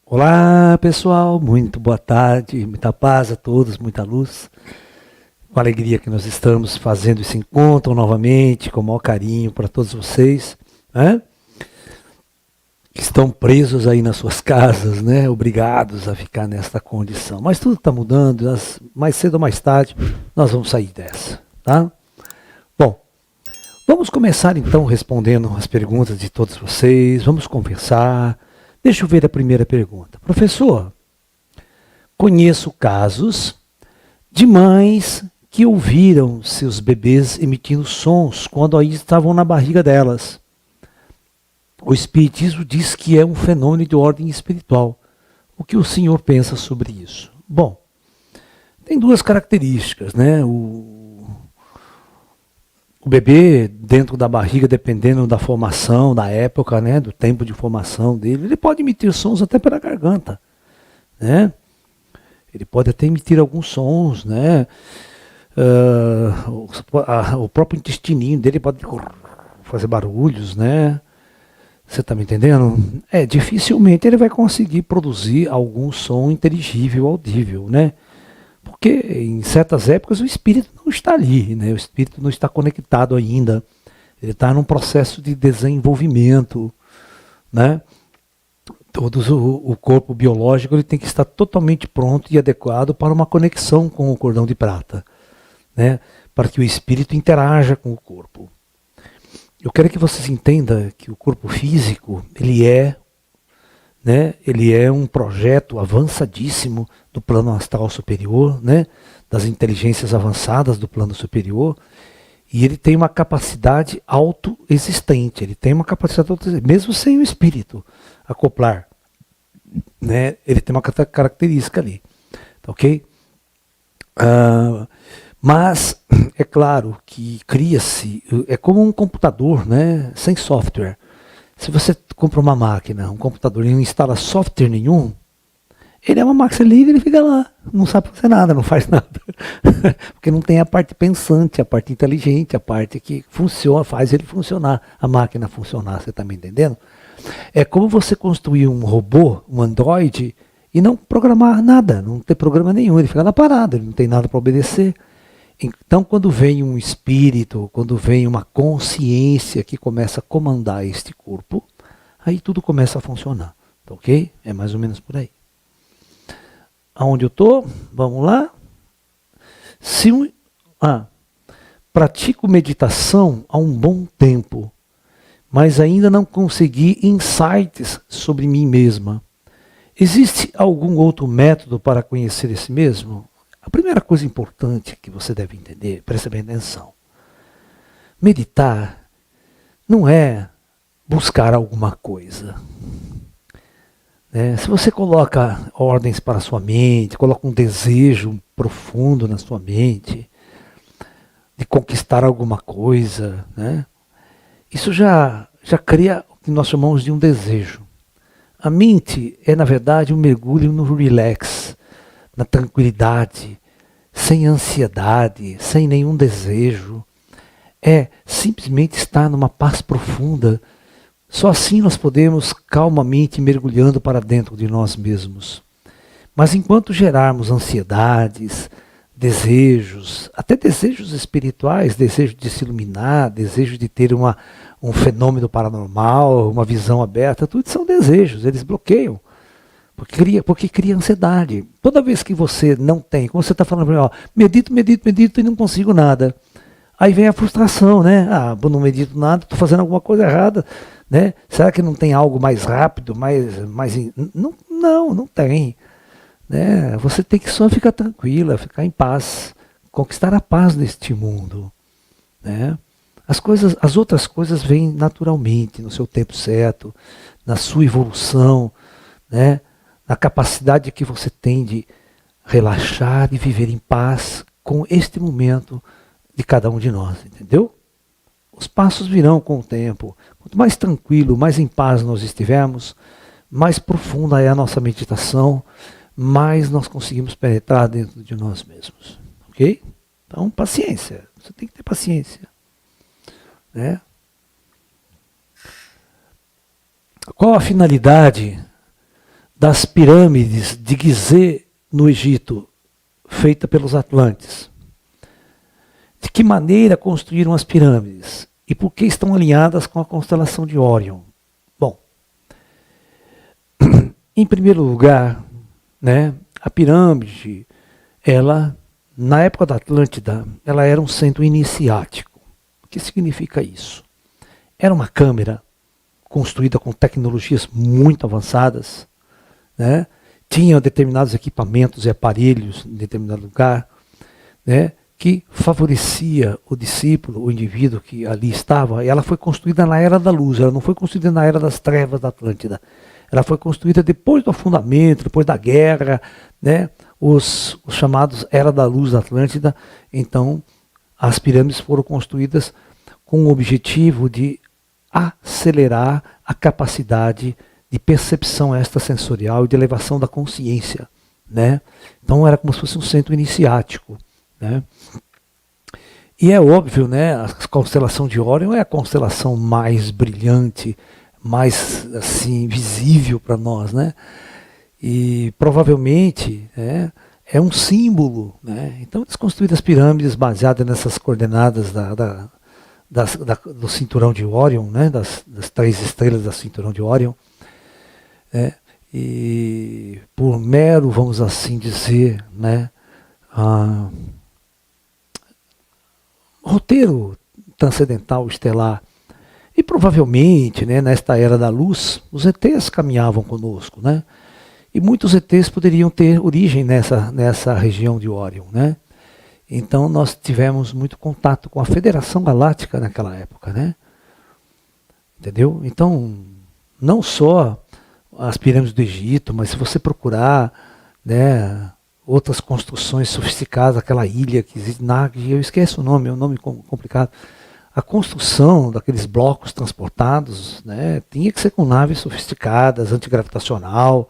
Olá pessoal, muito boa tarde, muita paz a todos, muita luz. Com alegria que nós estamos fazendo esse encontro novamente, com o maior carinho para todos vocês, né? Que estão presos aí nas suas casas, né? Obrigados a ficar nesta condição. Mas tudo está mudando, mais cedo ou mais tarde nós vamos sair dessa, tá? Bom, vamos começar então respondendo as perguntas de todos vocês, vamos conversar. Deixa eu ver a primeira pergunta. Professor, conheço casos de mães que ouviram seus bebês emitindo sons quando ainda estavam na barriga delas. O Espiritismo diz que é um fenômeno de ordem espiritual. O que o senhor pensa sobre isso? Bom, tem duas características, né? O bebê dentro da barriga, dependendo da formação, da época, né, do tempo de formação dele, ele pode emitir sons até pela garganta, né? Ele pode até emitir alguns sons, né? O próprio intestininho dele pode fazer barulhos, né? Você está me entendendo? Dificilmente ele vai conseguir produzir algum som inteligível, audível, né? Porque em certas épocas o espírito não está ali, né? O espírito não está conectado ainda. Ele está num processo de desenvolvimento, né? O corpo biológico ele tem que estar totalmente pronto e adequado para uma conexão com o cordão de prata, né? Para que o espírito interaja com o corpo. Eu quero que vocês entendam que o corpo físico ele é um projeto avançadíssimo do plano astral superior, né? Das inteligências avançadas do plano superior, e ele tem uma capacidade autoexistente, ele tem uma capacidade autoexistente, mesmo sem o espírito acoplar, né? Ele tem uma característica ali, tá ok? Mas é claro que cria-se, é como um computador, né? Sem software. Se você compra uma máquina, um computador e não instala software nenhum, ele é uma máquina, você liga e ele fica lá, não sabe fazer nada, não faz nada. Porque não tem a parte pensante, a parte inteligente, a parte que funciona, faz ele funcionar, a máquina funcionar, você está me entendendo? É como você construir um robô, um Android, e não programar nada, não ter programa nenhum, ele fica lá parado, ele não tem nada para obedecer. Então, quando vem um espírito, quando vem uma consciência que começa a comandar este corpo, aí tudo começa a funcionar, tá ok? É mais ou menos por aí. Aonde eu estou? Vamos lá. Pratico meditação há um bom tempo, mas ainda não consegui insights sobre mim mesma. Existe algum outro método para conhecer esse mesmo? A primeira coisa importante que você deve entender, presta bem atenção. Meditar não é buscar alguma coisa. Se você coloca ordens para a sua mente, coloca um desejo profundo na sua mente de conquistar alguma coisa, né? Isso já cria o que nós chamamos de um desejo. A mente é, na verdade, um mergulho no relax, na tranquilidade, sem ansiedade, sem nenhum desejo. É simplesmente estar numa paz profunda. Só assim nós podemos calmamente mergulhando para dentro de nós mesmos. Mas enquanto gerarmos ansiedades, desejos, até desejos espirituais, desejo de se iluminar, desejo de ter um fenômeno paranormal, uma visão aberta, tudo são desejos, eles bloqueiam. Porque cria ansiedade. Toda vez que você não tem, como você está falando para mim, medito e não consigo nada. Aí vem a frustração, né? Eu não medito nada, estou fazendo alguma coisa errada, né? Será que não tem algo mais rápido, não tem. Né? Você tem que só ficar tranquila, ficar em paz, conquistar a paz neste mundo. Né? As outras coisas vêm naturalmente, no seu tempo certo, na sua evolução, né? Na capacidade que você tem de relaxar e viver em paz com este momento de cada um de nós, entendeu? Os passos virão com o tempo. Quanto mais tranquilo, mais em paz nós estivermos, mais profunda é a nossa meditação, mais nós conseguimos penetrar dentro de nós mesmos. Ok? Então, paciência. Você tem que ter paciência. né? Qual a finalidade das pirâmides de Gizé no Egito, feita pelos Atlantes? De que maneira construíram as pirâmides? E por que estão alinhadas com a constelação de Órion? Bom, em primeiro lugar, né, a pirâmide, ela, na época da Atlântida, ela era um centro iniciático. O que significa isso? Era uma câmara construída com tecnologias muito avançadas, né? Tinha determinados equipamentos e aparelhos em determinado lugar, né, que favorecia o discípulo, o indivíduo que ali estava. E ela foi construída na Era da Luz, ela não foi construída na Era das Trevas da Atlântida. Ela foi construída depois do afundamento, depois da guerra, né, os chamados Era da Luz da Atlântida. Então, as pirâmides foram construídas com o objetivo de acelerar a capacidade de percepção extrasensorial e de elevação da consciência, né? Então era como se fosse um centro iniciático, né? E é óbvio, né, a constelação de Órion é a constelação mais brilhante, mais assim visível para nós, né? E provavelmente, né, é um símbolo, né? Então eles construíram as pirâmides baseadas nessas coordenadas do cinturão de Órion, né, das 3 estrelas do cinturão de Órion, né, e por mero, vamos assim dizer, né, roteiro transcendental estelar. E provavelmente, né, nesta era da luz, os ETs caminhavam conosco, né, e muitos ETs poderiam ter origem nessa região de Órion, né. Então nós tivemos muito contato com a Federação Galáctica naquela época, né? Entendeu? Então, não só as pirâmides do Egito, mas se você procurar, né, outras construções sofisticadas, aquela ilha que existe, eu esqueço o nome, é um nome complicado. A construção daqueles blocos transportados, né, tinha que ser com naves sofisticadas, antigravitacional,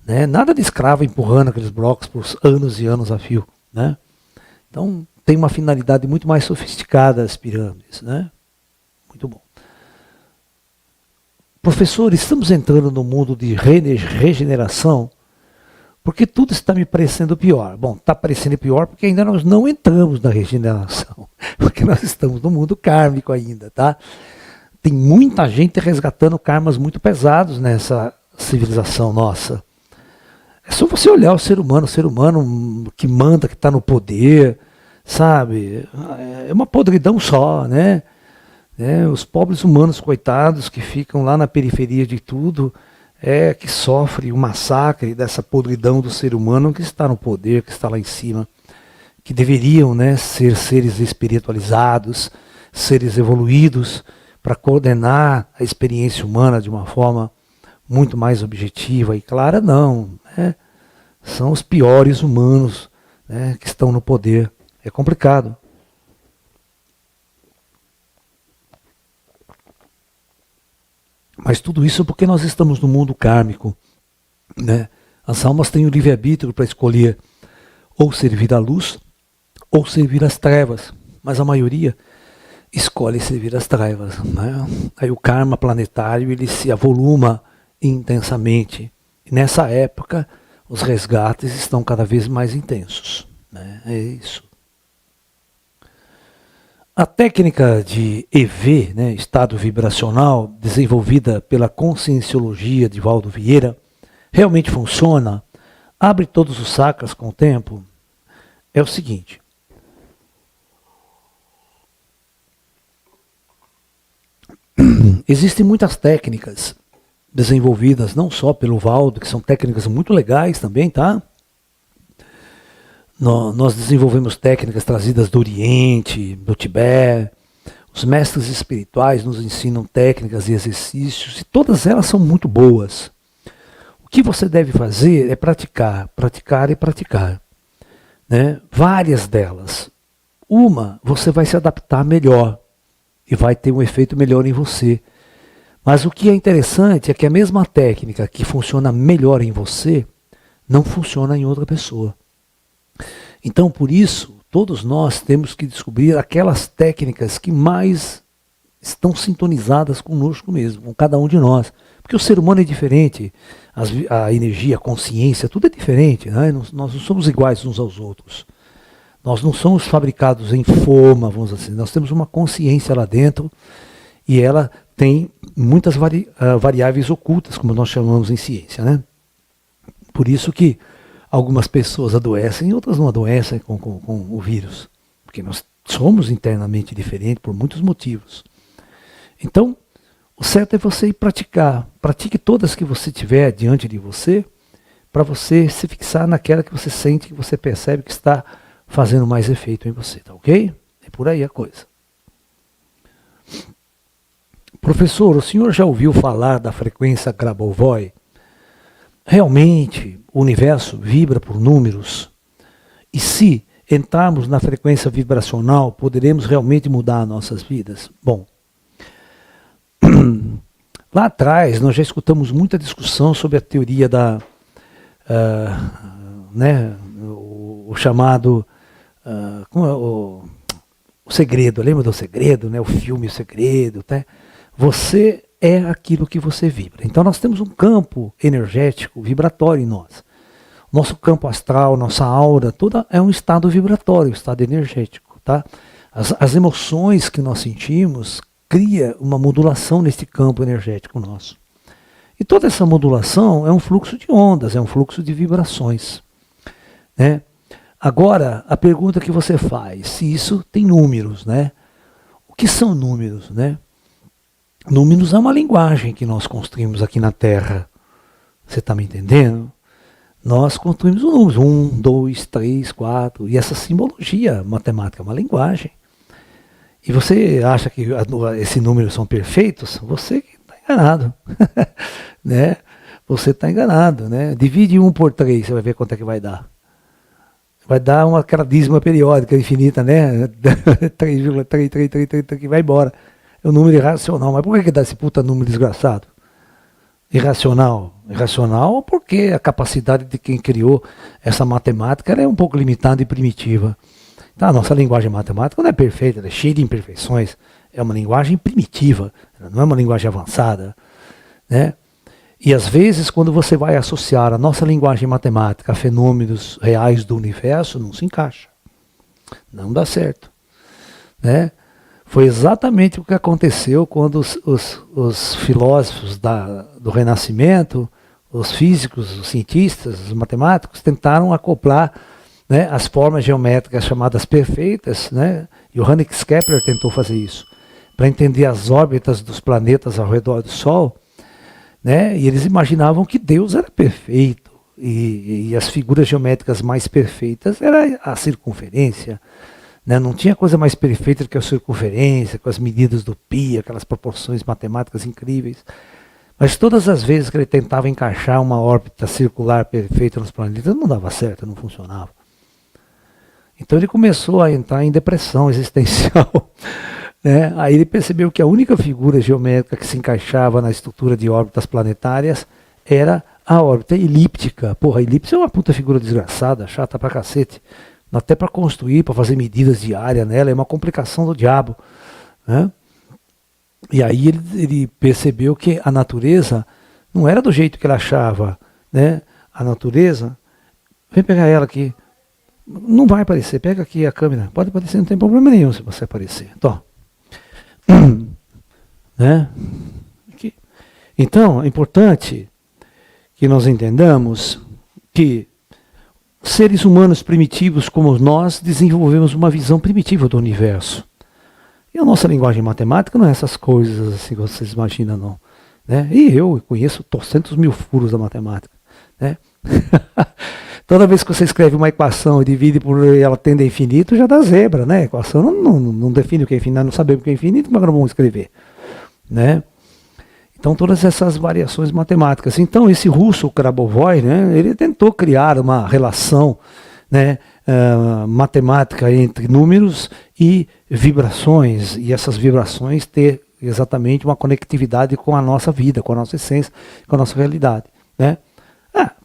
né? Nada de escravo empurrando aqueles blocos por anos e anos a fio, né? Então, tem uma finalidade muito mais sofisticada as pirâmides, né? Muito bom. Professor, estamos entrando no mundo de regeneração, porque tudo está me parecendo pior. Bom, está parecendo pior porque ainda nós não entramos na regeneração, porque nós estamos no mundo kármico ainda, tá? Tem muita gente resgatando karmas muito pesados nessa civilização nossa. É só você olhar o ser humano que manda, que está no poder, sabe? É uma podridão só, né? Os pobres humanos coitados que ficam lá na periferia de tudo, que sofrem o massacre dessa podridão do ser humano que está no poder, que está lá em cima, que deveriam, né, ser seres espiritualizados, seres evoluídos, para coordenar a experiência humana de uma forma muito mais objetiva e clara, não, né? São os piores humanos, né, que estão no poder. É complicado. Mas tudo isso porque nós estamos no mundo kármico, né? As almas têm o livre-arbítrio para escolher ou servir à luz ou servir às trevas, mas a maioria escolhe servir às trevas, né? Aí o karma planetário ele se avoluma intensamente. E nessa época, os resgates estão cada vez mais intensos, né? É isso. A técnica de EV, né, estado vibracional, desenvolvida pela Conscienciologia de Valdo Vieira, realmente funciona? Abre todos os chakras com o tempo? É o seguinte. Existem muitas técnicas desenvolvidas não só pelo Valdo, que são técnicas muito legais também, tá? Nós desenvolvemos técnicas trazidas do Oriente, do Tibete. Os mestres espirituais nos ensinam técnicas e exercícios, e todas elas são muito boas. O que você deve fazer é praticar, praticar e praticar, né? Várias delas. Uma, você vai se adaptar melhor e vai ter um efeito melhor em você. Mas o que é interessante é que a mesma técnica que funciona melhor em você, não funciona em outra pessoa. Então, por isso, todos nós temos que descobrir aquelas técnicas que mais estão sintonizadas conosco mesmo, com cada um de nós. Porque o ser humano é diferente, a energia, a consciência, tudo é diferente, né? Nós não somos iguais uns aos outros. Nós não somos fabricados em forma, vamos dizer assim. Nós temos uma consciência lá dentro e ela tem muitas variáveis ocultas, como nós chamamos em ciência, né? Por isso que algumas pessoas adoecem e outras não adoecem com o vírus. Porque nós somos internamente diferentes por muitos motivos. Então, o certo é você ir praticar. Pratique todas que você tiver diante de você, para você se fixar naquela que você sente, que você percebe que está fazendo mais efeito em você, tá ok? É por aí a coisa. Professor, o senhor já ouviu falar da frequência Grabovoi? Realmente, o universo vibra por números? E se entrarmos na frequência vibracional, poderemos realmente mudar nossas vidas? Bom, lá atrás nós já escutamos muita discussão sobre a teoria da, o chamado, como é, o segredo, lembra do segredo, né? O filme O Segredo, né? Você é aquilo que você vibra. Então nós temos um campo energético, vibratório em nós. Nosso campo astral, nossa aura, toda é um estado vibratório, um estado energético, tá? As emoções que nós sentimos cria uma modulação neste campo energético nosso. E toda essa modulação é um fluxo de ondas, é um fluxo de vibrações, né? Agora, a pergunta que você faz, se isso tem números, né? O que são números, né? Números é uma linguagem que nós construímos aqui na Terra. Você está me entendendo? Nós construímos os números, 1, 2, 3, 4, e essa simbologia matemática é uma linguagem. E você acha que esses números são perfeitos? Você está enganado. Né? Você está enganado. Né? Divide 1 por 3, você vai ver quanto é que vai dar. Vai dar aquela dízima periódica infinita, né? 3,333 que vai embora. É um número irracional. Mas por que dá esse puta número desgraçado? Irracional. Irracional porque a capacidade de quem criou essa matemática ela é um pouco limitada e primitiva. Então, a nossa linguagem matemática não é perfeita, ela é cheia de imperfeições. É uma linguagem primitiva, ela não é uma linguagem avançada. Né? E às vezes, quando você vai associar a nossa linguagem matemática a fenômenos reais do universo, não se encaixa. Não dá certo. Né? Foi exatamente o que aconteceu quando os filósofos do Renascimento, os físicos, os cientistas, os matemáticos, tentaram acoplar, né, as formas geométricas chamadas perfeitas, né? Johannes Kepler tentou fazer isso, para entender as órbitas dos planetas ao redor do Sol, né? E eles imaginavam que Deus era perfeito, e as figuras geométricas mais perfeitas era a circunferência. Não tinha coisa mais perfeita do que a circunferência, com as medidas do π, aquelas proporções matemáticas incríveis. Mas todas as vezes que ele tentava encaixar uma órbita circular perfeita nos planetas, não dava certo, não funcionava. Então ele começou a entrar em depressão existencial. Né? Aí ele percebeu que a única figura geométrica que se encaixava na estrutura de órbitas planetárias era a órbita elíptica. Porra, a elipse é uma puta figura desgraçada, chata pra cacete. Até para construir, para fazer medidas de área nela, é uma complicação do diabo. Né? E aí ele percebeu que a natureza não era do jeito que ele achava. Né? A natureza, vem pegar ela aqui, não vai aparecer, pega aqui a câmera, pode aparecer, não tem problema nenhum se você aparecer. Né? Aqui. Então, é importante que nós entendamos que seres humanos primitivos como nós desenvolvemos uma visão primitiva do universo. E a nossa linguagem matemática não é essas coisas assim que vocês imaginam, não. Né? E eu conheço 200.000 furos da matemática. Né? Toda vez que você escreve uma equação e divide por ela tende a infinito, já dá zebra. Né? A equação não define o que é infinito, não sabemos o que é infinito, como é que nós vamos escrever? Né? Então, todas essas variações matemáticas. Então, esse russo Grabovoi, né, ele tentou criar uma relação, né, matemática entre números e vibrações, e essas vibrações ter exatamente uma conectividade com a nossa vida, com a nossa essência, com a nossa realidade. Né?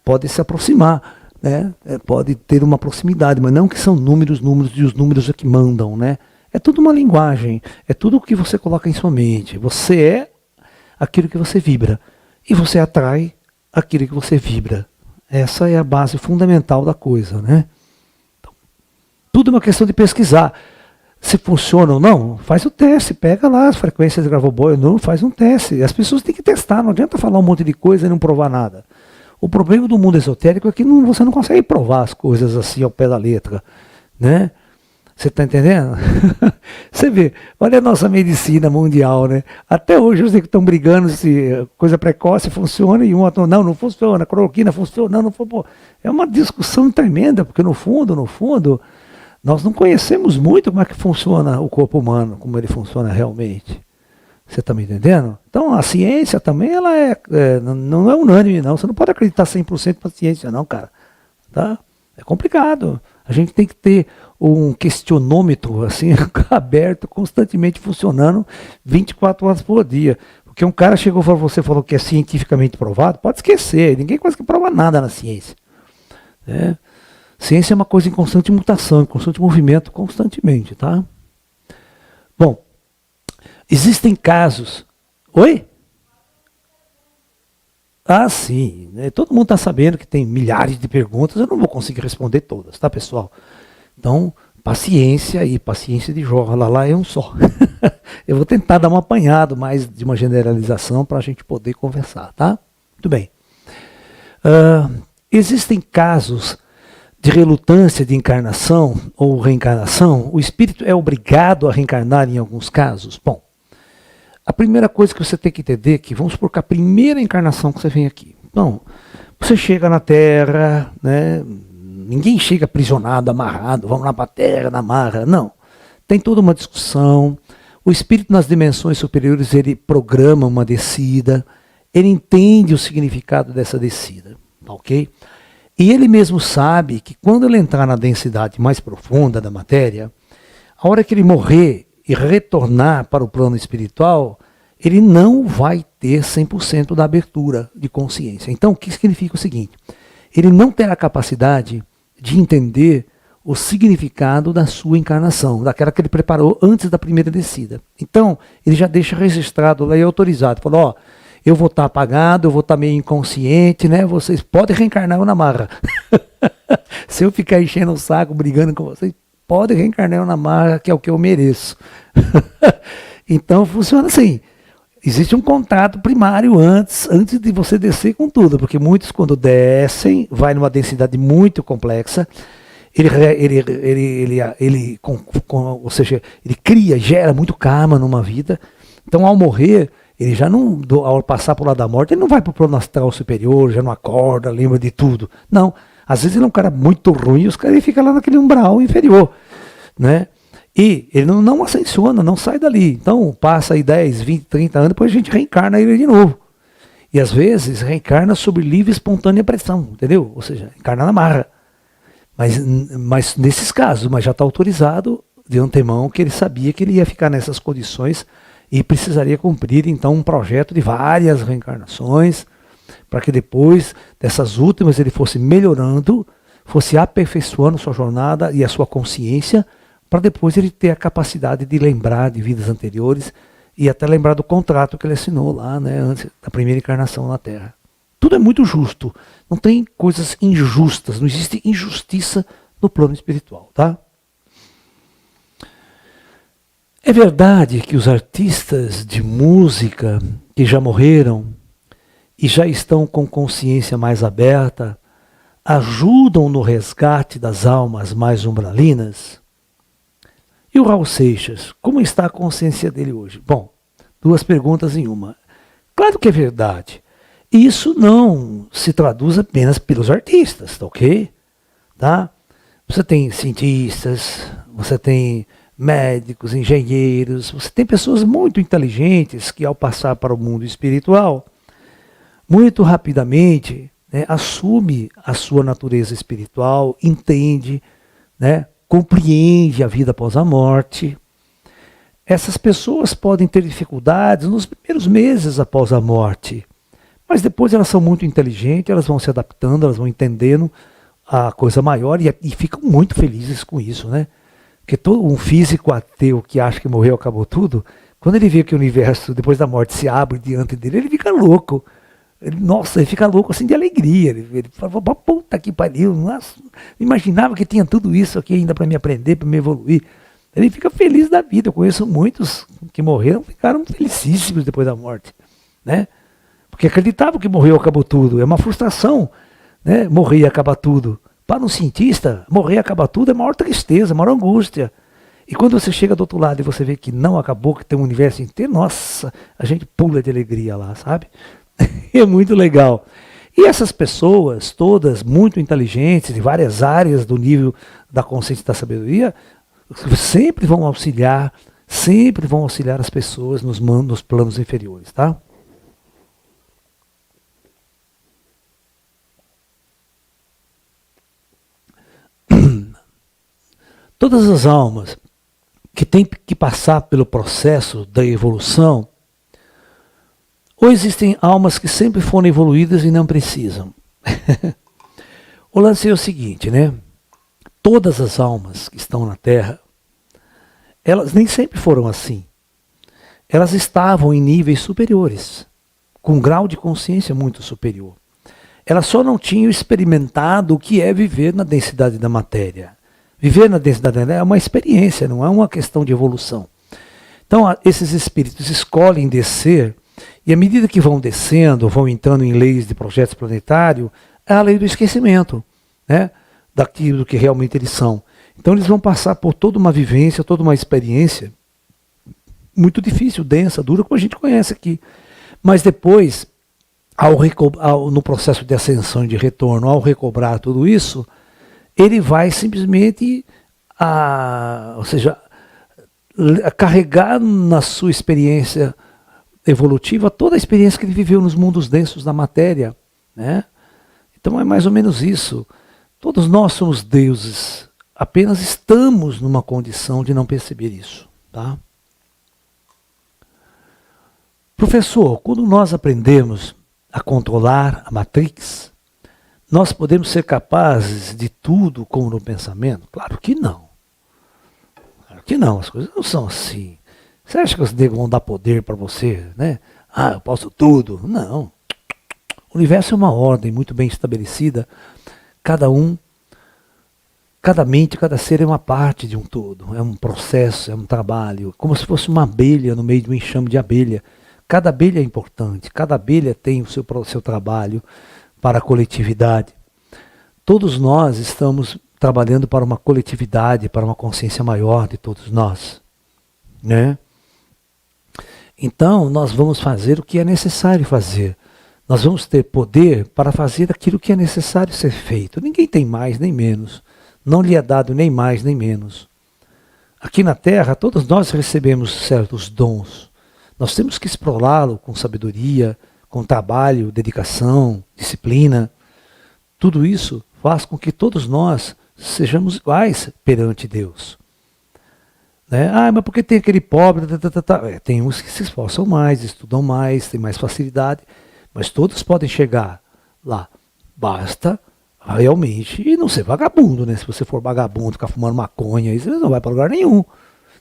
Pode se aproximar, né? Pode ter uma proximidade, mas não que são números e os números é que mandam. Né? É tudo uma linguagem, é tudo o que você coloca em sua mente. Você é aquilo que você vibra e você atrai aquilo que você vibra. Essa é a base fundamental da coisa, né? Então, tudo é uma questão de pesquisar. Se funciona ou não, faz o teste, pega lá as frequências de Gravoboy ou não, faz um teste. As pessoas têm que testar, não adianta falar um monte de coisa e não provar nada. O problema do mundo esotérico é que você não consegue provar as coisas assim ao pé da letra, né? Você está entendendo? Você vê, olha a nossa medicina mundial, né? Até hoje os que estão brigando se coisa precoce funciona e um outro, não funciona, a cloroquina funciona, não funciona. É uma discussão tremenda, porque no fundo, nós não conhecemos muito como é que funciona o corpo humano, como ele funciona realmente. Você está me entendendo? Então a ciência também ela não é unânime, não. Você não pode acreditar 100% na ciência, não, cara. Tá? É complicado. A gente tem que ter um questionômetro assim, aberto, constantemente funcionando 24 horas por dia. Porque um cara chegou para você e falou que é cientificamente provado, pode esquecer. Ninguém quase que prova nada na ciência. Né? Ciência é uma coisa em constante mutação, em constante movimento, constantemente, tá? Bom, existem casos... Oi? Ah, sim. Né? Todo mundo está sabendo que tem milhares de perguntas, eu não vou conseguir responder todas, tá, pessoal? Então, paciência e paciência de Jó, lá é um só. Eu vou tentar dar um apanhado mais de uma generalização para a gente poder conversar, tá? Muito bem. Existem casos de relutância de encarnação ou reencarnação? O espírito é obrigado a reencarnar em alguns casos? Bom, a primeira coisa que você tem que entender é que, vamos supor que a primeira encarnação que você vem aqui. Então, você chega na Terra, né? Ninguém chega aprisionado, amarrado, vamos lá para a Terra, na marra. Não. Tem toda uma discussão. O espírito nas dimensões superiores, ele programa uma descida, ele entende o significado dessa descida, ok? E ele mesmo sabe que quando ele entrar na densidade mais profunda da matéria, a hora que ele morrer e retornar para o plano espiritual, ele não vai ter 100% da abertura de consciência. Então, o que significa o seguinte? Ele não terá capacidade de entender o significado da sua encarnação, daquela que ele preparou antes da primeira descida. Então, ele já deixa registrado lá e autorizado. Falou, ó, eu vou estar apagado, eu vou estar meio inconsciente, né? Vocês podem reencarnar eu na marra. Se eu ficar enchendo o saco, brigando com vocês, podem reencarnar eu na marra, que é o que eu mereço. Então, funciona assim. Existe um contato primário antes de você descer com tudo, porque muitos quando descem, vai numa densidade muito complexa, ou seja, ele cria, gera muito karma numa vida. Então, ao morrer, ele já não, ao passar por lado da morte, ele não vai para o plano astral superior, já não acorda, lembra de tudo. Não, às vezes ele é um cara muito ruim e os caras ficam lá naquele umbral inferior, né? E ele não ascensiona, não sai dali. Então passa aí 10, 20, 30 anos, depois a gente reencarna ele de novo. E às vezes reencarna sob livre e espontânea pressão, entendeu? Ou seja, encarna na marra. Mas nesses casos, mas já está autorizado de antemão que ele sabia que ele ia ficar nessas condições e precisaria cumprir então um projeto de várias reencarnações para que depois dessas últimas ele fosse melhorando, fosse aperfeiçoando sua jornada e a sua consciência, para depois ele ter a capacidade de lembrar de vidas anteriores e até lembrar do contrato que ele assinou lá, né, antes da primeira encarnação na Terra. Tudo é muito justo, não tem coisas injustas, não existe injustiça no plano espiritual, tá? É verdade que os artistas de música que já morreram e já estão com consciência mais aberta ajudam no resgate das almas mais umbralinas? E o Raul Seixas, como está a consciência dele hoje? Bom, duas perguntas em uma. Claro que é verdade. Isso não se traduz apenas pelos artistas, tá ok? Tá? Você tem cientistas, você tem médicos, engenheiros, você tem pessoas muito inteligentes que ao passar para o mundo espiritual, muito rapidamente, né, assume a sua natureza espiritual, entende, né, compreende a vida após a morte. Essas pessoas podem ter dificuldades nos primeiros meses após a morte, mas depois elas são muito inteligentes, elas vão se adaptando, elas vão entendendo a coisa maior e ficam muito felizes com isso, né? Porque todo um físico ateu que acha que morreu, acabou tudo, quando ele vê que o universo, depois da morte, se abre diante dele, ele fica louco. Nossa, ele fica louco assim de alegria. Ele fala, puta que pariu, nossa, imaginava que tinha tudo isso aqui ainda para me aprender, para me evoluir. Ele fica feliz da vida. Eu conheço muitos que morreram, ficaram felicíssimos depois da morte, né? Porque acreditavam que morreu, acabou tudo. É uma frustração, né? Morrer e acabar tudo. Para um cientista, morrer e acabar tudo é a maior tristeza, a maior angústia. E quando você chega do outro lado e você vê que não acabou, que tem um universo inteiro, nossa, a gente pula de alegria lá, sabe? É muito legal. E essas pessoas, todas muito inteligentes, de várias áreas do nível da consciência e da sabedoria, sempre vão auxiliar as pessoas nos planos inferiores, tá? Todas as almas que têm que passar pelo processo da evolução, ou existem almas que sempre foram evoluídas e não precisam. O lance é o seguinte, né? Todas as almas que estão na Terra, elas nem sempre foram assim. Elas estavam em níveis superiores, com um grau de consciência muito superior. Elas só não tinham experimentado o que é viver na densidade da matéria. Viver na densidade da matéria é uma experiência, não é uma questão de evolução. Então, esses espíritos escolhem descer, e à medida que vão descendo, vão entrando em leis de projetos planetários, é a lei do esquecimento, né? Daquilo que realmente eles são. Então eles vão passar por toda uma vivência, toda uma experiência muito difícil, densa, dura, como a gente conhece aqui. Mas depois, no processo de ascensão e de retorno, ao recobrar tudo isso, ele vai simplesmente, carregar na sua experiência evolutiva toda a experiência que ele viveu nos mundos densos da matéria, né? Então é mais ou menos isso. Todos nós somos deuses, apenas estamos numa condição de não perceber isso, tá? Professor, quando nós aprendemos a controlar a Matrix, nós podemos ser capazes de tudo como no pensamento? Claro que não. Claro que não, as coisas não são assim. Você acha que os negros vão dar poder para você, né? Ah, eu posso tudo. Não. O universo é uma ordem muito bem estabelecida. Cada mente, cada ser é uma parte de um todo. É um processo, é um trabalho. Como se fosse uma abelha no meio de um enxame de abelha. Cada abelha é importante. Cada abelha tem o seu trabalho para a coletividade. Todos nós estamos trabalhando para uma coletividade, para uma consciência maior de todos nós, né? Então, nós vamos fazer o que é necessário fazer. Nós vamos ter poder para fazer aquilo que é necessário ser feito. Ninguém tem mais nem menos. Não lhe é dado nem mais nem menos. Aqui na Terra, todos nós recebemos certos dons. Nós temos que explorá-lo com sabedoria, com trabalho, dedicação, disciplina. Tudo isso faz com que todos nós sejamos iguais perante Deus. Né? Ah, mas porque tem aquele pobre? Tem uns que se esforçam mais, estudam mais, têm mais facilidade, mas todos podem chegar lá. Basta realmente não ser vagabundo, né? Se você for vagabundo, ficar fumando maconha, aí você não vai para lugar nenhum.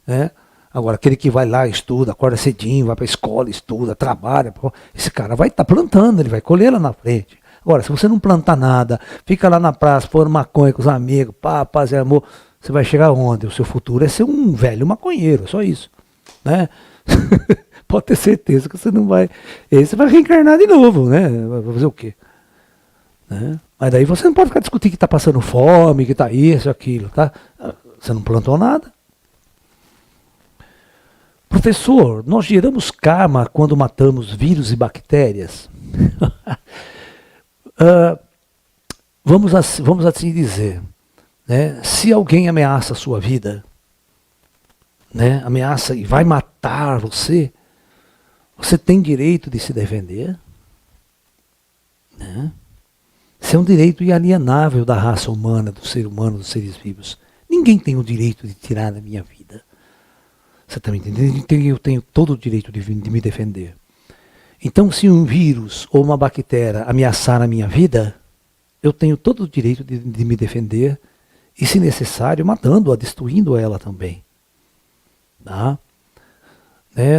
Né? Agora, aquele que vai lá, estuda, acorda cedinho, vai para a escola, estuda, trabalha, esse cara vai estar plantando, ele vai colher lá na frente. Agora, se você não plantar nada, fica lá na praça, fumando maconha com os amigos, paz e amor, você vai chegar onde? O seu futuro é ser um velho maconheiro, só isso. Né? Pode ter certeza que você não vai. Aí você vai reencarnar de novo, né? Vai fazer o quê? Né? Mas daí você não pode ficar discutindo que está passando fome, que está isso, aquilo, tá? Você não plantou nada. Professor, nós geramos karma quando matamos vírus e bactérias? Vamos assim dizer. Né? Se alguém ameaça a sua vida, né? Ameaça e vai matar você, você tem direito de se defender. Né? Isso é um direito inalienável da raça humana, do ser humano, dos seres vivos. Ninguém tem o direito de tirar da minha vida. Você está me entendendo? Eu tenho todo o direito de me defender. Então, se um vírus ou uma bactéria ameaçar a minha vida, eu tenho todo o direito de me defender e, se necessário, matando-a, destruindo ela também. Tá?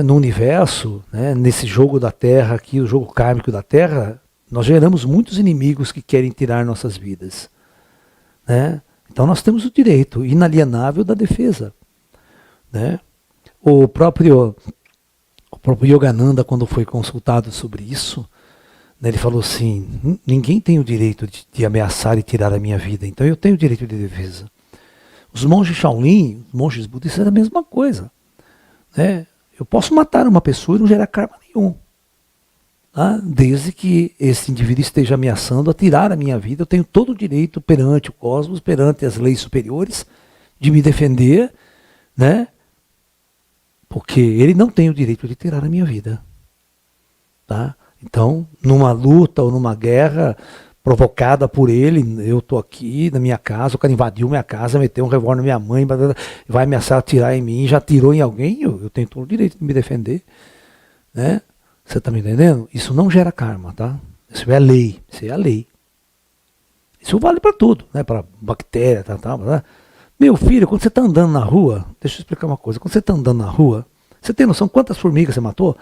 No universo, nesse jogo da Terra aqui, o jogo kármico da Terra, nós geramos muitos inimigos que querem tirar nossas vidas. Então nós temos o direito inalienável da defesa. O próprio Yogananda, quando foi consultado sobre isso, ele falou assim, ninguém tem o direito de ameaçar e tirar a minha vida, então eu tenho o direito de defesa. Os monges Shaolin, os monges budistas, é a mesma coisa. Eu posso matar uma pessoa e não gerar karma nenhum. Desde que esse indivíduo esteja ameaçando a tirar a minha vida, eu tenho todo o direito perante o cosmos, perante as leis superiores, de me defender, porque ele não tem o direito de tirar a minha vida. Tá? Então, numa luta ou numa guerra provocada por ele, eu estou aqui na minha casa, o cara invadiu minha casa, meteu um revólver na minha mãe, vai ameaçar atirar em mim, já atirou em alguém, eu tenho todo o direito de me defender. Você está me entendendo? Isso não gera karma, tá? Isso é a lei, isso é a lei. Isso vale para tudo, para bactéria, tal. Meu filho, quando você está andando na rua, deixa eu explicar uma coisa, quando você está andando na rua, você tem noção quantas formigas você matou?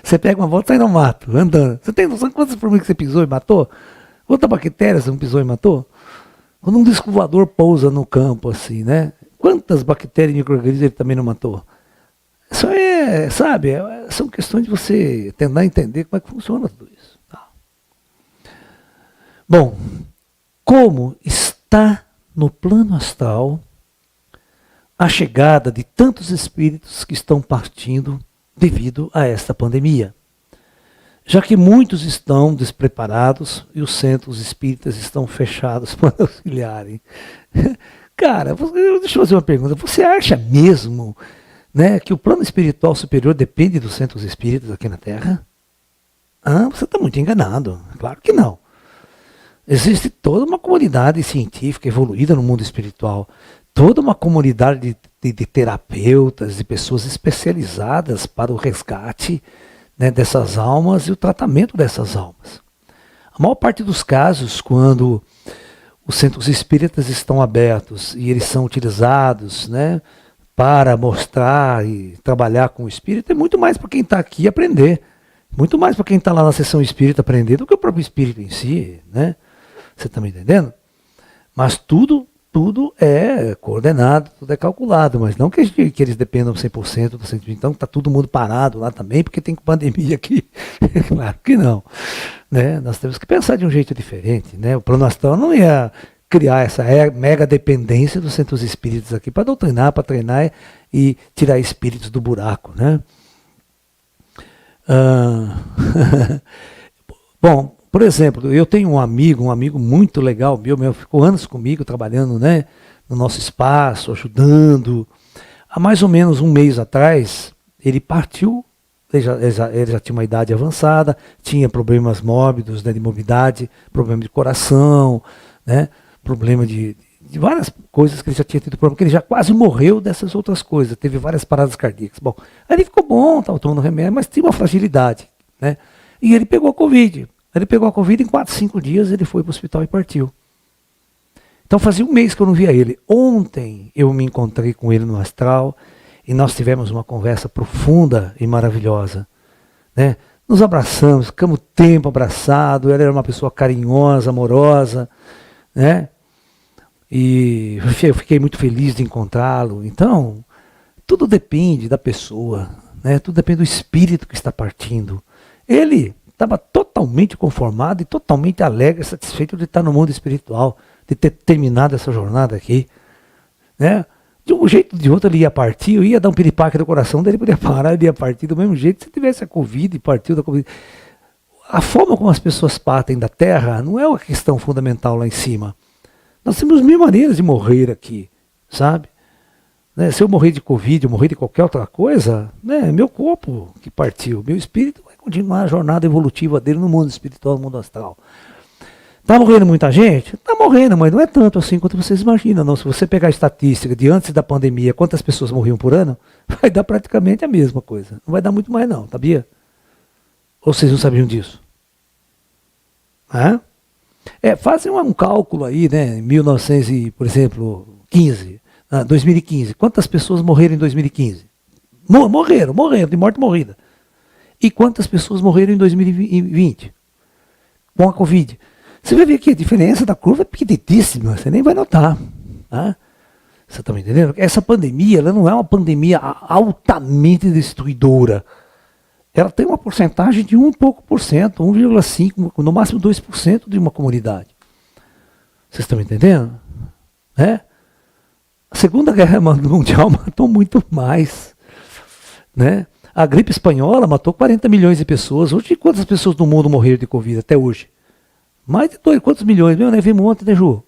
Você pega uma volta e sai no mato, andando. Você tem noção quantas formigas você pisou e matou? Quantas bactérias você não pisou e matou? Quando um disco voador pousa no campo, assim, quantas bactérias e micro-organismos ele também não matou? Isso sabe, são questões de você tentar entender como é que funciona tudo isso. Tá? Bom, como está no plano astral a chegada de tantos espíritos que estão partindo devido a esta pandemia? Já que muitos estão despreparados e os centros espíritas estão fechados para auxiliarem. Cara, deixa eu fazer uma pergunta. Você acha mesmo que o plano espiritual superior depende dos centros espíritas aqui na Terra? Você está muito enganado. Claro que não. Existe toda uma comunidade científica evoluída no mundo espiritual, toda uma comunidade de terapeutas, de pessoas especializadas para o resgate dessas almas e o tratamento dessas almas. A maior parte dos casos, quando os centros espíritas estão abertos e eles são utilizados para mostrar e trabalhar com o espírito, é muito mais para quem está aqui aprender, muito mais para quem está lá na sessão espírita aprender do que o próprio espírito em si, Você está me entendendo? Mas tudo é coordenado, tudo é calculado, mas não que eles dependam 100% do centro. Então está todo mundo parado lá também, porque tem pandemia aqui. Claro que não. Nós temos que pensar de um jeito diferente. O plano astral não ia criar essa mega dependência dos centros espíritas aqui para doutrinar, para treinar e tirar espíritos do buraco. Bom, por exemplo, eu tenho um amigo muito legal, meu ficou anos comigo trabalhando no nosso espaço, ajudando. Há mais ou menos um mês atrás, ele partiu, ele já tinha uma idade avançada, tinha problemas mórbidos de mobilidade, problema de coração, problema de várias coisas que ele já tinha tido problema, que ele já quase morreu dessas outras coisas, teve várias paradas cardíacas. Bom, aí ele ficou bom, estava tomando remédio, mas tinha uma fragilidade. E ele pegou a Covid. Ele pegou a Covid, em 4, 5 dias ele foi para o hospital e partiu. Então fazia um mês que eu não via ele. Ontem eu me encontrei com ele no astral e nós tivemos uma conversa profunda e maravilhosa. Nos abraçamos, ficamos tempo abraçados, ele era uma pessoa carinhosa, amorosa, e eu fiquei muito feliz de encontrá-lo. Então, tudo depende da pessoa, tudo depende do espírito que está partindo. Ele estava totalmente conformado e totalmente alegre, satisfeito de estar no mundo espiritual, de ter terminado essa jornada aqui. De um jeito ou de outro ele ia partir, eu ia dar um piripaque no coração dele, podia parar, ele ia partir do mesmo jeito. Se tivesse a Covid e partiu da Covid. A forma como as pessoas partem da Terra não é uma questão fundamental lá em cima. Nós temos mil maneiras de morrer aqui, sabe? Se eu morrer de Covid, eu morrer de qualquer outra coisa, é meu corpo que partiu, meu espírito vai continuar a jornada evolutiva dele no mundo espiritual, no mundo astral. Está morrendo muita gente? Está morrendo, mas não é tanto assim quanto vocês imaginam. Não. Se você pegar a estatística de antes da pandemia, quantas pessoas morriam por ano, vai dar praticamente a mesma coisa. Não vai dar muito mais não, sabia? Ou vocês não sabiam disso? Fazem um cálculo aí, né? Em 1900 e, por exemplo, 2015. Quantas pessoas morreram em 2015? Morreram, de morte morrida. E quantas pessoas morreram em 2020? Com a Covid. Você vai ver que a diferença da curva é pequeniníssima, você nem vai notar. Tá? Você está me entendendo? Essa pandemia, ela não é uma pandemia altamente destruidora. Ela tem uma porcentagem de pouco por cento, 1,5%, no máximo 2% de uma comunidade. Vocês estão me entendendo? A Segunda Guerra Mundial matou muito mais. Né? A gripe espanhola matou 40 milhões de pessoas. Hoje, quantas pessoas no mundo morreram de Covid até hoje? Mais de quantos milhões? Meu, né? Vimos ontem, né, Ju?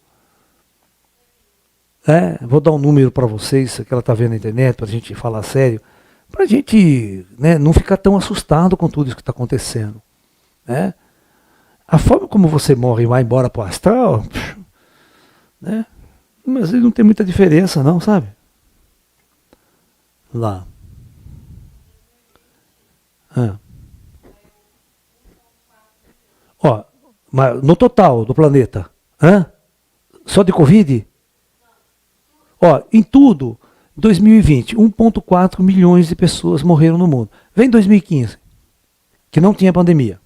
Vou dar um número para vocês, que ela está vendo na internet, para a gente falar sério. Para a gente, né, não ficar tão assustado com tudo isso que está acontecendo. Né? A forma como você morre e vai embora para o astral, né? Mas não tem muita diferença não, sabe? Lá. Ó, mas no total do planeta, só de Covid? Ó, em tudo, 2020, 1,4 milhões de pessoas morreram no mundo. Vem 2015, que não tinha pandemia.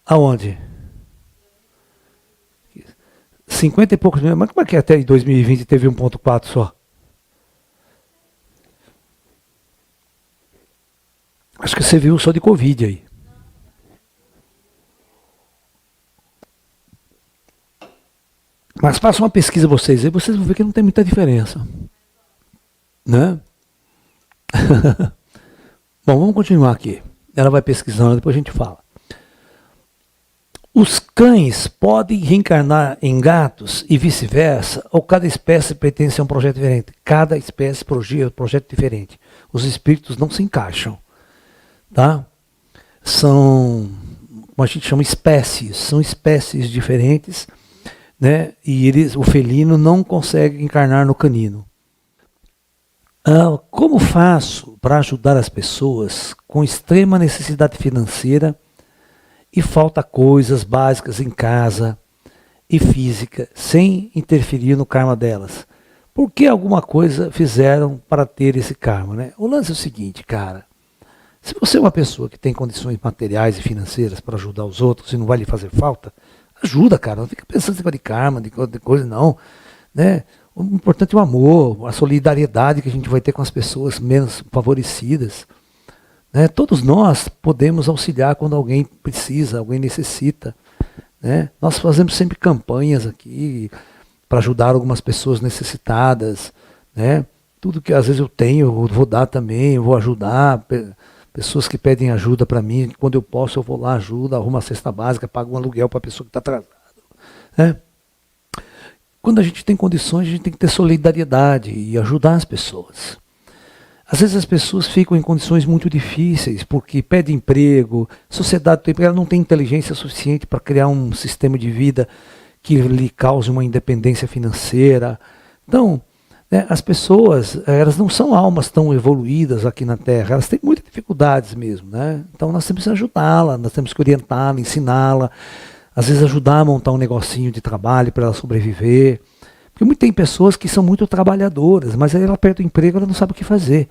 Aonde? 50 e poucos milhões. Mas como é que até 2020 teve 1,4 só? Acho que você viu só de Covid aí. Mas faça uma pesquisa vocês aí, vocês vão ver que não tem muita diferença. Né? Bom, vamos continuar aqui. Ela vai pesquisando, depois a gente fala. Os cães podem reencarnar em gatos e vice-versa, ou cada espécie pertence a um projeto diferente? Cada espécie projeta um projeto diferente. Os espíritos não se encaixam. Tá? São, como a gente chama, espécies. São espécies diferentes, né? E o felino não consegue encarnar no canino. Como faço para ajudar as pessoas com extrema necessidade financeira e falta coisas básicas em casa e física, sem interferir no karma delas? Por que alguma coisa fizeram para ter esse karma? Né? O lance é o seguinte, cara. Se você é uma pessoa que tem condições materiais e financeiras para ajudar os outros e não vai lhe fazer falta, ajuda, cara. Não fica pensando em de karma, de coisa, não. Né? O importante é o amor, a solidariedade que a gente vai ter com as pessoas menos favorecidas. Né? Todos nós podemos auxiliar quando alguém precisa, alguém necessita. Né? Nós fazemos sempre campanhas aqui para ajudar algumas pessoas necessitadas. Né? Tudo que às vezes eu tenho, eu vou dar também, eu vou ajudar. Pessoas que pedem ajuda para mim, quando eu posso eu vou lá, ajudo, arrumo a cesta básica, pago um aluguel para a pessoa que está atrasada. Né? Quando a gente tem condições, a gente tem que ter solidariedade e ajudar as pessoas. Às vezes as pessoas ficam em condições muito difíceis, porque pedem emprego, sociedade ela não tem inteligência suficiente para criar um sistema de vida que lhe cause uma independência financeira. Então, as pessoas, elas não são almas tão evoluídas aqui na Terra, elas têm muitas dificuldades mesmo, né? Então nós temos que ajudá-la, nós temos que orientá-la, ensiná-la, às vezes ajudar a montar um negocinho de trabalho para ela sobreviver. Porque tem pessoas que são muito trabalhadoras, mas aí ela perde o emprego, ela não sabe o que fazer.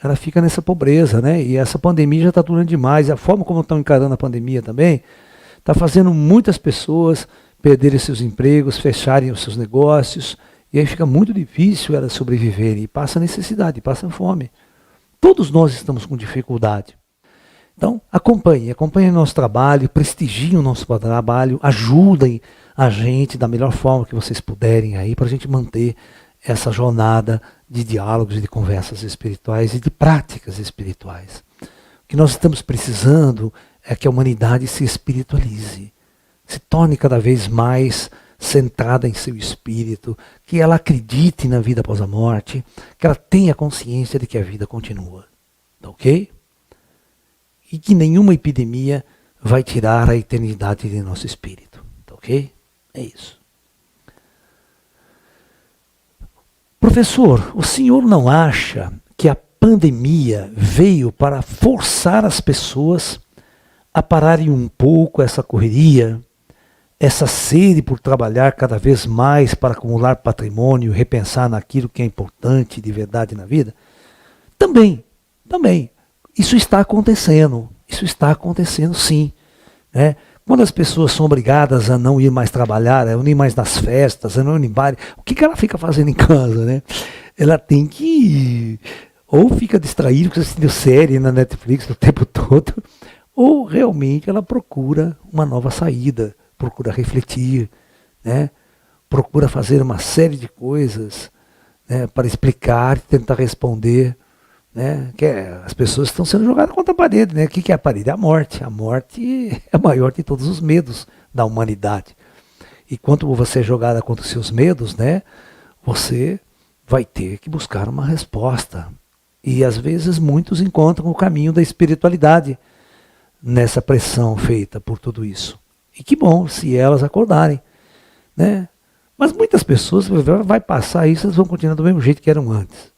Ela fica nessa pobreza, né? E essa pandemia já está durando demais, a forma como estão encarando a pandemia também, está fazendo muitas pessoas perderem seus empregos, fecharem os seus negócios. E aí fica muito difícil elas sobreviverem, e passa necessidade, passa fome. Todos nós estamos com dificuldade. Então, acompanhem o nosso trabalho, prestigiem o nosso trabalho, ajudem a gente da melhor forma que vocês puderem aí, para a gente manter essa jornada de diálogos, de conversas espirituais e de práticas espirituais. O que nós estamos precisando é que a humanidade se espiritualize, se torne cada vez mais centrada em seu espírito, que ela acredite na vida após a morte, que ela tenha consciência de que a vida continua. Tá ok? E que nenhuma epidemia vai tirar a eternidade de nosso espírito. Tá ok? É isso. Professor, o senhor não acha que a pandemia veio para forçar as pessoas a pararem um pouco essa correria, essa sede por trabalhar cada vez mais para acumular patrimônio, repensar naquilo que é importante de verdade na vida? Também. Isso está acontecendo sim. Né? Quando as pessoas são obrigadas a não ir mais trabalhar, a não ir mais nas festas, a não ir em bar, o que ela fica fazendo em casa? Né? Ela tem que ou fica distraída, assistindo série na Netflix o tempo todo, ou realmente ela procura uma nova saída, procura refletir, né? Procura fazer uma série de coisas, né, para explicar, tentar responder. Né, as pessoas estão sendo jogadas contra a parede. Né? O que é a parede? A morte. A morte é a maior de todos os medos da humanidade. E quando você é jogada contra os seus medos, né, você vai ter que buscar uma resposta. E às vezes muitos encontram o caminho da espiritualidade nessa pressão feita por tudo isso. E que bom se elas acordarem. Né? Mas muitas pessoas vai passar isso, elas vão continuar do mesmo jeito que eram antes.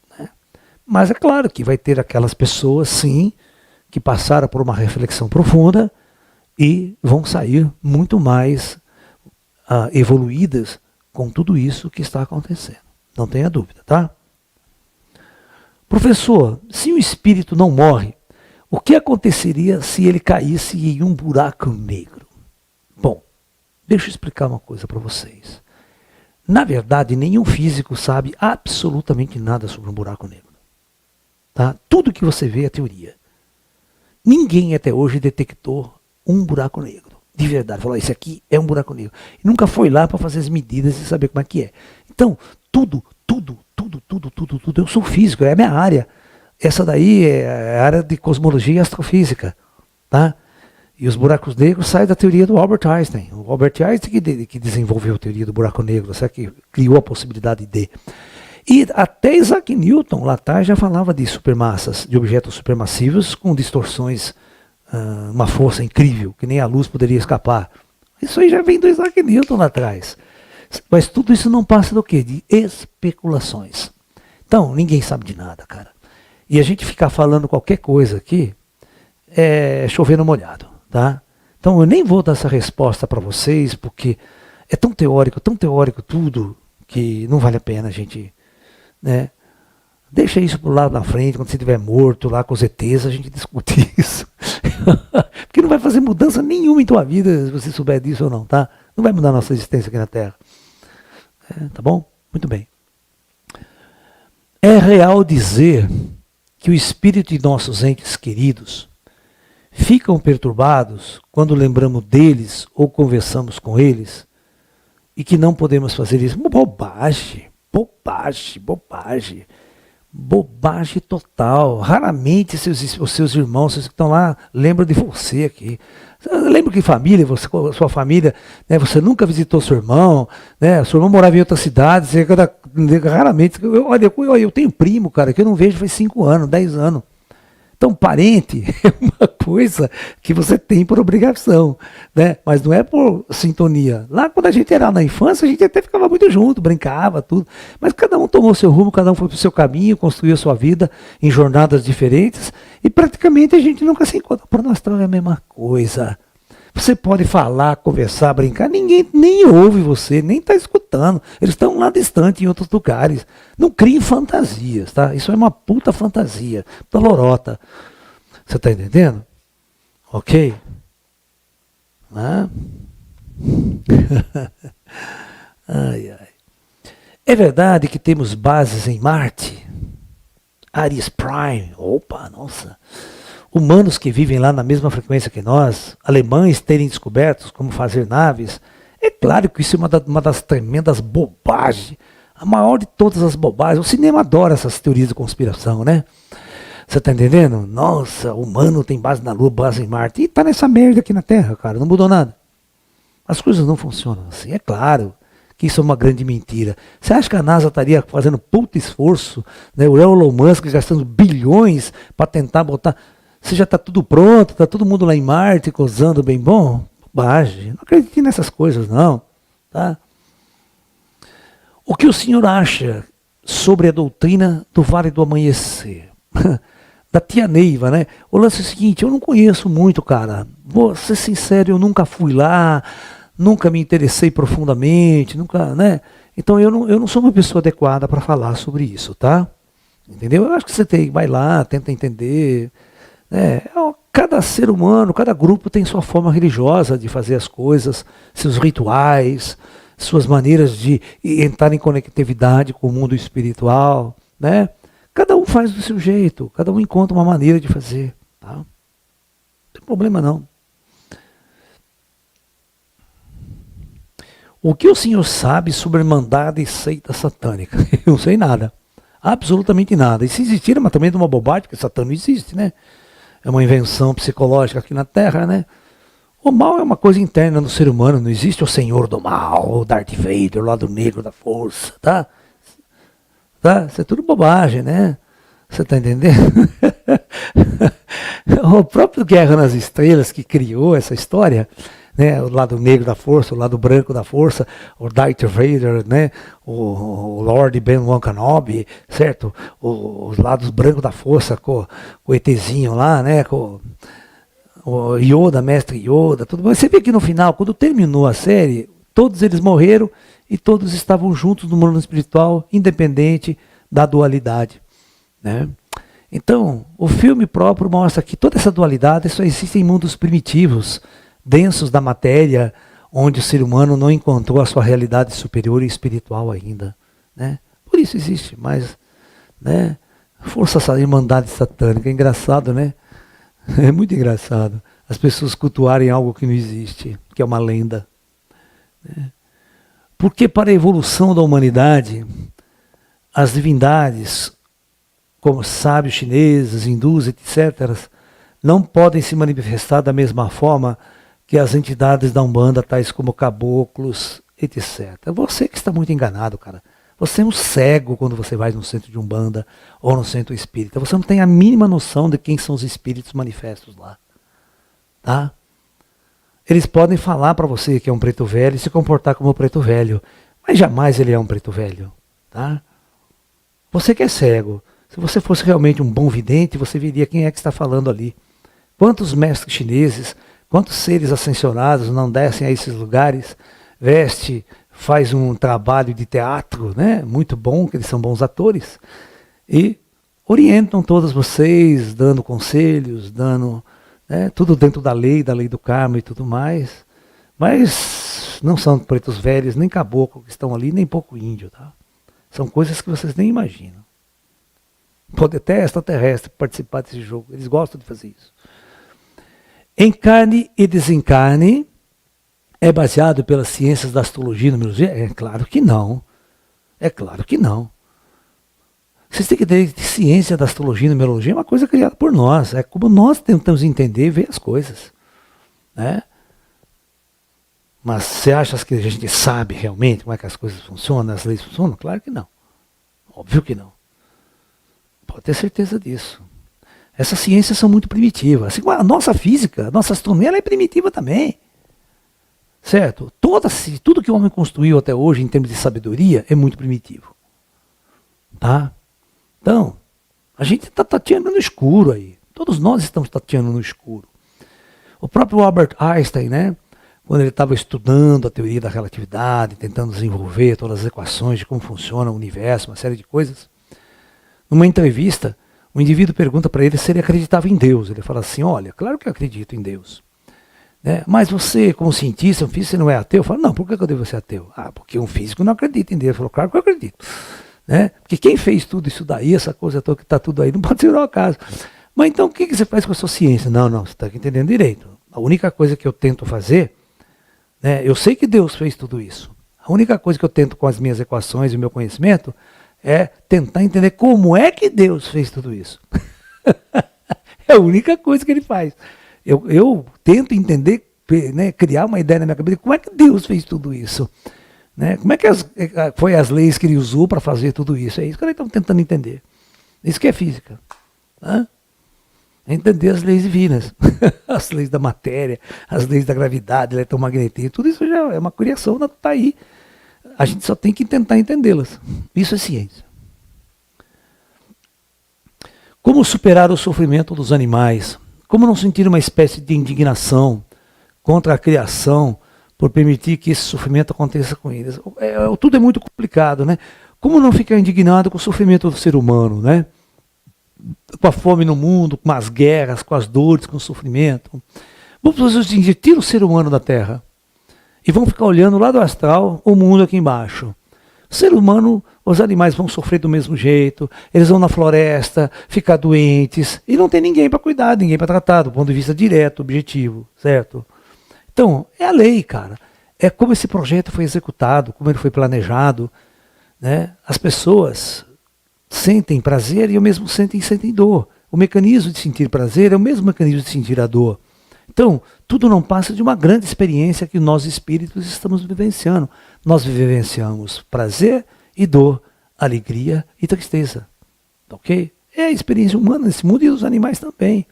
Mas é claro que vai ter aquelas pessoas, sim, que passaram por uma reflexão profunda e vão sair muito mais evoluídas com tudo isso que está acontecendo. Não tenha dúvida, tá? Professor, se o espírito não morre, o que aconteceria se ele caísse em um buraco negro? Bom, deixa eu explicar uma coisa para vocês. Na verdade, nenhum físico sabe absolutamente nada sobre um buraco negro. Tá? Tudo que você vê é teoria. Ninguém até hoje detectou um buraco negro. De verdade. Falou, esse aqui é um buraco negro. E nunca foi lá para fazer as medidas e saber como é que é. Então, tudo. Eu sou físico, é a minha área. Essa daí é a área de cosmologia e astrofísica. Tá? E os buracos negros saem da teoria do Albert Einstein. O Albert Einstein que desenvolveu a teoria do buraco negro, sabe? Que criou a possibilidade de... E até Isaac Newton, lá atrás, já falava de supermassas, de objetos supermassivos com distorções, uma força incrível, que nem a luz poderia escapar. Isso aí já vem do Isaac Newton lá atrás. Mas tudo isso não passa do quê? De especulações. Então, ninguém sabe de nada, cara. E a gente ficar falando qualquer coisa aqui, é chover no molhado, tá? Então, eu nem vou dar essa resposta para vocês, porque é tão teórico tudo, que não vale a pena a gente... Né? Deixa isso pro lado da frente, quando você estiver morto lá com os ETs, a gente discute isso. Porque não vai fazer mudança nenhuma em tua vida se você souber disso ou não, tá? Não vai mudar a nossa existência aqui na Terra. Tá bom? Muito bem. É real dizer que o espírito de nossos entes queridos ficam perturbados quando lembramos deles ou conversamos com eles e que não podemos fazer isso? Bobagem. Bobagem total. Raramente os seus irmãos, vocês que estão lá, lembram de você aqui. Lembra que família, sua família, né, você nunca visitou seu irmão, né, seu irmão morava em outra cidade, você, raramente. Olha, eu tenho primo, cara, que eu não vejo faz 5 anos, 10 anos. Então, parente é uma coisa que você tem por obrigação, né? Mas não é por sintonia. Lá, quando a gente era na infância, a gente até ficava muito junto, brincava, tudo. Mas cada um tomou seu rumo, cada um foi para o seu caminho, construiu a sua vida em jornadas diferentes. E praticamente a gente nunca se encontra. Para nós é a mesma coisa. Você pode falar, conversar, brincar, ninguém nem ouve você, nem está escutando. Eles estão lá distante, em outros lugares. Não criem fantasias, tá? Isso é uma puta fantasia, puta lorota. Você está entendendo? Ok? Ah? Ai. É verdade que temos bases em Marte? Ares Prime. Opa, nossa. Humanos que vivem lá na mesma frequência que nós, alemães terem descoberto como fazer naves. É claro que isso é uma das tremendas bobagens, a maior de todas as bobagens. O cinema adora essas teorias de conspiração, né? Você tá entendendo? Nossa, o humano tem base na Lua, base em Marte. E tá nessa merda aqui na Terra, cara, não mudou nada. As coisas não funcionam assim, é claro que isso é uma grande mentira. Você acha que a NASA estaria fazendo puto esforço, né? O Elon Musk gastando bilhões para tentar botar... Se já está tudo pronto, está todo mundo lá em Marte, gozando bem bom? Bobagem, não acredite nessas coisas não. Tá? O que o senhor acha sobre a doutrina do Vale do Amanhecer? da tia Neiva, né? O lance é o seguinte, eu não conheço muito, cara. Vou ser sincero, eu nunca fui lá, nunca me interessei profundamente, nunca, né? Então eu não sou uma pessoa adequada para falar sobre isso, tá? Entendeu? Eu acho que você vai lá, tenta entender. Né? Cada ser humano, cada grupo tem sua forma religiosa de fazer as coisas, seus rituais, suas maneiras de entrar em conectividade com o mundo espiritual, né? Cada um faz do seu jeito, cada um encontra uma maneira de fazer, tá? Não tem problema não. O que o senhor sabe sobre Irmandade e seita satânica? Eu não sei nada. Absolutamente nada. E se existir, mas também de uma bobagem, porque Satã não existe, né? É uma invenção psicológica aqui na Terra, né? O mal é uma coisa interna no ser humano, não existe o Senhor do Mal, o Darth Vader, o lado negro da força, tá? Tá? Isso é tudo bobagem, né? Você tá entendendo? O próprio Guerra nas Estrelas que criou essa história, né? O lado negro da força, o lado branco da força, o Darth Vader, né? O Lord Ben-Wan Kenobi, certo? Os lados brancos da força com o ETzinho lá, né? Com o Yoda, mestre Yoda, tudo. Mas você vê que no final, quando terminou a série, todos eles morreram e todos estavam juntos no mundo espiritual, independente da dualidade, né? Então, o filme próprio mostra que toda essa dualidade só existe em mundos primitivos, densos da matéria, onde o ser humano não encontrou a sua realidade superior e espiritual ainda, né? Por isso existe, mas, né? Força, irmandade satânica, é engraçado, né? É muito engraçado as pessoas cultuarem algo que não existe, que é uma lenda, né? Porque para a evolução da humanidade, as divindades, como sábios chineses, hindus, etc., não podem se manifestar da mesma forma que as entidades da Umbanda, tais como caboclos, etc. Você que está muito enganado, cara. Você é um cego quando você vai no centro de Umbanda ou no centro espírita. Você não tem a mínima noção de quem são os espíritos manifestos lá. Tá? Eles podem falar para você que é um preto velho e se comportar como um preto velho, mas jamais ele é um preto velho. Tá? Você que é cego, se você fosse realmente um bom vidente, você veria quem é que está falando ali. Quantos mestres chineses, quantos seres ascensionados não descem a esses lugares, faz um trabalho de teatro, né, muito bom, que eles são bons atores, e orientam todos vocês, dando conselhos, dando, né, tudo dentro da lei do karma e tudo mais, mas não são pretos velhos, nem caboclo que estão ali, nem pouco índio, tá? São coisas que vocês nem imaginam. Pode até extraterrestre participar desse jogo, eles gostam de fazer isso. Encarne e desencarne é baseado pelas ciências da astrologia e numerologia? É claro que não. É claro que não. Vocês têm que ter ciência da astrologia e numerologia, é uma coisa criada por nós. É como nós tentamos entender e ver as coisas, né? Mas você acha que a gente sabe realmente como é que as coisas funcionam, as leis funcionam? Claro que não. Óbvio que não. Pode ter certeza disso. Essas ciências são muito primitivas. Assim, a nossa física, a nossa astronomia, ela é primitiva também. Certo? Tudo que o homem construiu até hoje em termos de sabedoria é muito primitivo. Tá? Então, a gente está tateando no escuro aí. Todos nós estamos tateando no escuro. O próprio Albert Einstein, né, quando ele estava estudando a teoria da relatividade, tentando desenvolver todas as equações de como funciona o universo, uma série de coisas, numa entrevista, o indivíduo pergunta para ele se ele acreditava em Deus. Ele fala assim, olha, claro que eu acredito em Deus. Né? Mas você, como cientista, um físico, você não é ateu? Eu falo, não, por que eu devo ser ateu? Ah, porque um físico não acredita em Deus. Ele falou, claro que eu acredito. Né? Porque quem fez tudo isso daí, essa coisa toda que está tudo aí, não pode ser um acaso. Mas então o que você faz com a sua ciência? Não, você está entendendo direito. A única coisa que eu tento fazer, né, eu sei que Deus fez tudo isso. A única coisa que eu tento com as minhas equações e o meu conhecimento é tentar entender como é que Deus fez tudo isso. É a única coisa que ele faz. Eu tento entender, né, criar uma ideia na minha cabeça de como é que Deus fez tudo isso. Né? Como é que foi as leis que ele usou para fazer tudo isso? É isso que nós estamos tentando entender. Isso que é física. Né? Entender as leis divinas. As leis da matéria, as leis da gravidade, eletromagnetismo, tudo isso já é uma criação, está aí. A gente só tem que tentar entendê-las. Isso é ciência. Como superar o sofrimento dos animais? Como não sentir uma espécie de indignação contra a criação por permitir que esse sofrimento aconteça com eles? Tudo é muito complicado, né? Como não ficar indignado com o sofrimento do ser humano, né? Com a fome no mundo, com as guerras, com as dores, com o sofrimento. Vamos fazer o seguinte, tira o ser humano da Terra e vamos ficar olhando lá do astral o mundo aqui embaixo. O ser humano, os animais vão sofrer do mesmo jeito, eles vão na floresta, ficar doentes, e não tem ninguém para cuidar, ninguém para tratar, do ponto de vista direto, objetivo, certo? Então, é a lei, cara. É como esse projeto foi executado, como ele foi planejado, né? As pessoas sentem prazer e ao mesmo sentem dor. O mecanismo de sentir prazer é o mesmo mecanismo de sentir a dor. Então, tudo não passa de uma grande experiência que nós espíritos estamos vivenciando. Nós vivenciamos prazer e dor, alegria e tristeza. Ok? É a experiência humana nesse mundo e dos animais também.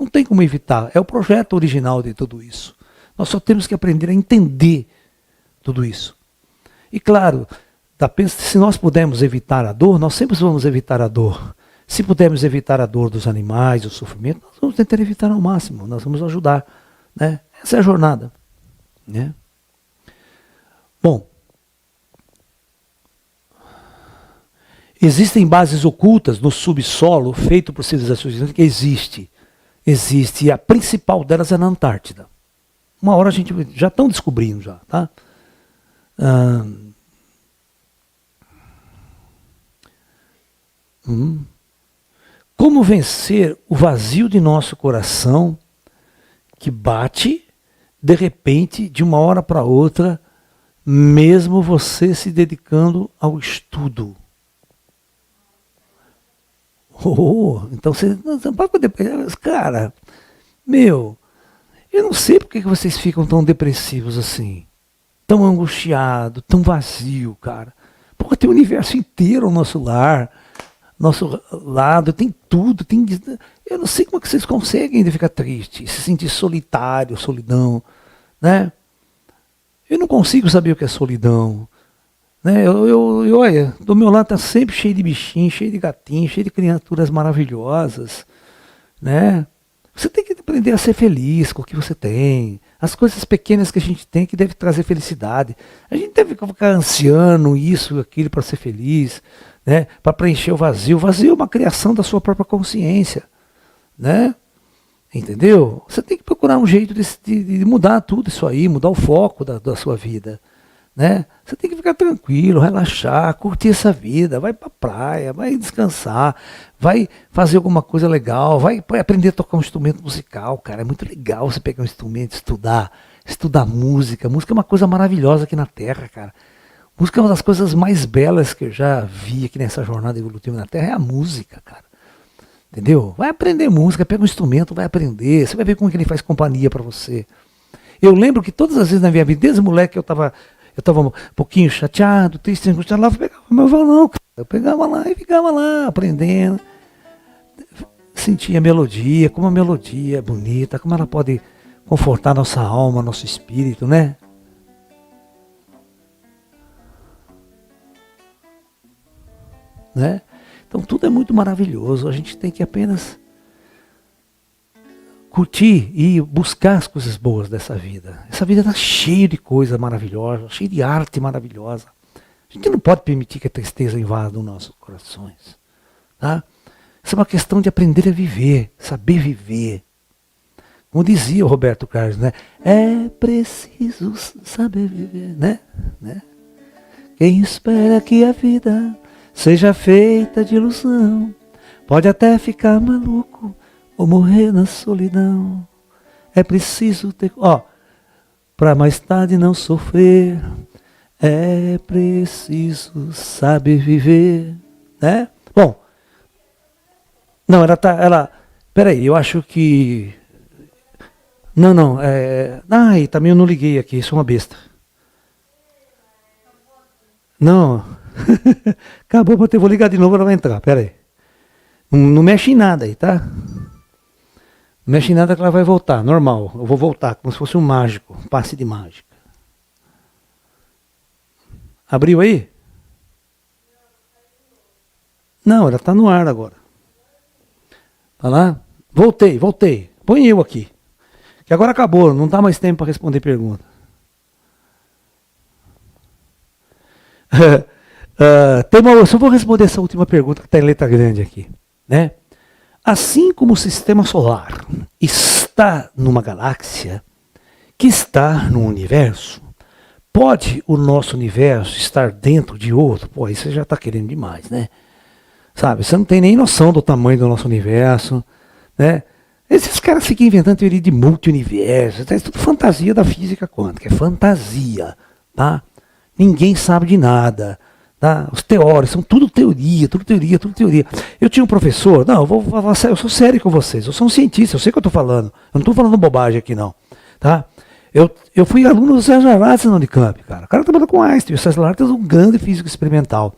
Não tem como evitar. É o projeto original de tudo isso. Nós só temos que aprender a entender tudo isso. E claro, se nós pudermos evitar a dor, nós sempre vamos evitar a dor. Se pudermos evitar a dor dos animais, o sofrimento, nós vamos tentar evitar ao máximo, nós vamos ajudar. Né? Essa é a jornada. Né? Bom, existem bases ocultas no subsolo feito por civilizações que existe. E a principal delas é na Antártida. Uma hora a gente já estão descobrindo já, tá? Como vencer o vazio de nosso coração que bate de repente, de uma hora para outra, mesmo você se dedicando ao estudo? Então você não pode poder. Cara, eu não sei por que vocês ficam tão depressivos assim, tão angustiados, tão vazio, cara. Porque tem o universo inteiro ao nosso lar. Nosso lado, tem tudo, tem. Eu não sei como é que vocês conseguem ainda ficar triste, se sentir solitário, solidão, né? Eu não consigo saber o que é solidão, né? Olha, do meu lado tá sempre cheio de bichinhos, cheio de gatinhos, cheio de criaturas maravilhosas, né? Você tem que aprender a ser feliz com o que você tem, as coisas pequenas que a gente tem que deve trazer felicidade. A gente deve ficar ansiando isso, aquilo para ser feliz. Né, para preencher o vazio. O vazio é uma criação da sua própria consciência. Né? Entendeu? Você tem que procurar um jeito de mudar tudo isso aí, mudar o foco da sua vida. Né? Você tem que ficar tranquilo, relaxar, curtir essa vida, vai para a praia, vai descansar, vai fazer alguma coisa legal, vai aprender a tocar um instrumento musical, cara. É muito legal você pegar um instrumento, estudar música. Música é uma coisa maravilhosa aqui na Terra, cara. Música é uma das coisas mais belas que eu já vi aqui nessa jornada evolutiva na Terra, é a música, cara. Entendeu? Vai aprender música, pega um instrumento, vai aprender, você vai ver como que ele faz companhia para você. Eu lembro que todas as vezes na minha vida, desde moleque, eu tava um pouquinho chateado, triste, angustiado, lá eu pegava meu violão, cara. Eu pegava lá e ficava lá, aprendendo. Sentia a melodia, como a melodia é bonita, como ela pode confortar nossa alma, nosso espírito, né? Né? Então tudo é muito maravilhoso, a gente tem que apenas curtir e buscar as coisas boas dessa vida. Essa vida está cheia de coisa maravilhosa, cheia de arte maravilhosa. A gente não pode permitir que a tristeza invada os nossos corações. Tá? Isso é uma questão de aprender a viver, saber viver. Como dizia o Roberto Carlos, né? É preciso saber viver, né? Quem espera que a vida seja feita de ilusão, pode até ficar maluco ou morrer na solidão. É preciso ter... para mais tarde não sofrer, é preciso saber viver, né? Bom, não, peraí, eu acho que... Não, também eu não liguei aqui, sou uma besta. Não... Acabou, vou ligar de novo, ela vai entrar, pera aí. Não mexe em nada aí, tá? Não mexe em nada que ela vai voltar, normal. Eu vou voltar, como se fosse um mágico, um passe de mágica. Abriu aí? Não, ela está no ar agora. Olha lá. Voltei. Põe eu aqui. Que agora acabou, não dá mais tempo para responder pergunta. Eu só vou responder essa última pergunta que está em letra grande aqui. Né? Assim como o sistema solar está numa galáxia que está no universo, pode o nosso universo estar dentro de outro? Pô, aí você já está querendo demais, né? Sabe, você não tem nem noção do tamanho do nosso universo, né? Esses caras ficam inventando teoria de multi-universo, é tudo fantasia da física quântica, é fantasia, tá? Ninguém sabe de nada. Tá? Os teóricos são tudo teoria. Eu tinha um professor, não, eu vou falar sério, eu sou sério com vocês, eu sou um cientista, eu sei o que eu estou falando, eu não estou falando bobagem aqui não. Tá? Eu fui aluno do Sérgio Arraes na Unicamp, cara. O cara trabalha com Einstein, o Sérgio Arraes é um grande físico experimental.